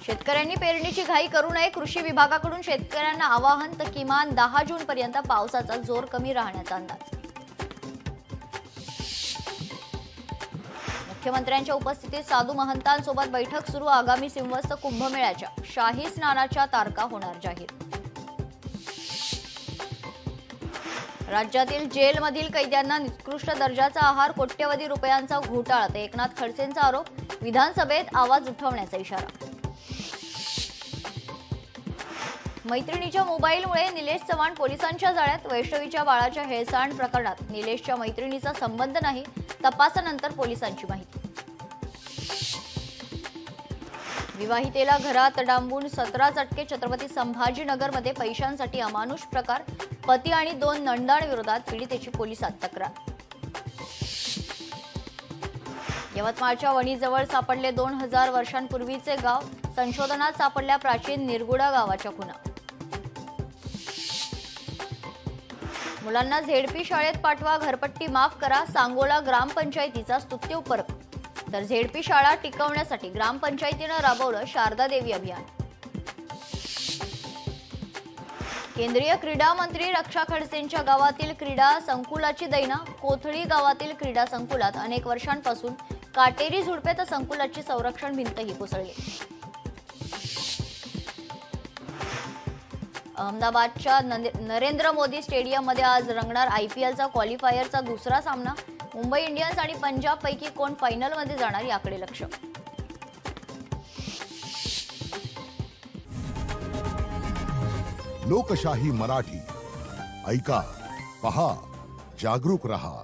शेतकऱ्यांनी पेरणीची घाई करू नये. कृषी विभागाकडून शेतकऱ्यांना आवाहन. तर किमान 10 जून पर्यंत पावसाचा जोर कमी राहण्याचा अंदाज. मुख्यमंत्र्यांच्या उपस्थितीत साधू महंतांसोबत बैठक सुरू. आगामी सिंहस्थ कुंभमेळ्याच्या शाही स्नानाच्या तारखा होणार जाहीर. राज्यातील जेलमधील कैद्यांना निकृष्ट दर्जाचा आहार, कोट्यवधी रुपयांचा घोटाळा. तर एकनाथ खडसेंचा आरोप. विधानसभेत आवाज उठवण्याचा इशारा. मैत्रिणीच्या मोबाईलमुळे निलेश चव्हाण पोलिसांच्या जाळ्यात. वैष्णवीच्या बाळाच्या हेळसांड प्रकरणात निलेशच्या मैत्रिणीचा संबंध नाही. तपासानंतर पोलिसांची माहिती. विवाहितेला घरात डांबून 17 चटके. छत्रपती संभाजीनगरमध्ये पैशांसाठी अमानुष प्रकार. पती आणि 2 नंदांविरोधात पीडितेची पोलिसात तक्रार. यवतमाळच्या वणीजवळ सापडले 2000 वर्षांपूर्वीचे गाव. संशोधनात सापडल्या प्राचीन निरगुडा गावाच्या खुणा. मुलांना झेडपी शाळेत पाठवा, घरपट्टी माफ करा. सांगोला ग्रामपंचायतीचा स्तुत्योपरक. तर झेडपी शाळा टिकवण्यासाठी ग्रामपंचायतीनं राबवलं शारदा देवी अभियान. केंद्रीय क्रीडा मंत्री रक्षा खडसेंच्या गावातील क्रीडा संकुलाची दैना. कोथळी गावातील क्रीडा संकुलात अनेक वर्षांपासून काटेरी झुडपे. तर संकुलाची संरक्षण भिंतही कोसळली. अहमदाबादच्या नरेंद्र मोदी स्टेडियममध्ये आज रंगणार IPLचा क्वालिफायरचा दुसरा सामना. मुंबई इंडियन्स आणि पंजाब पैकी कोण फायनलमध्ये जाणार याकडे लक्ष. लोकशाही मराठी ऐका, पहा, जागरूक रहा.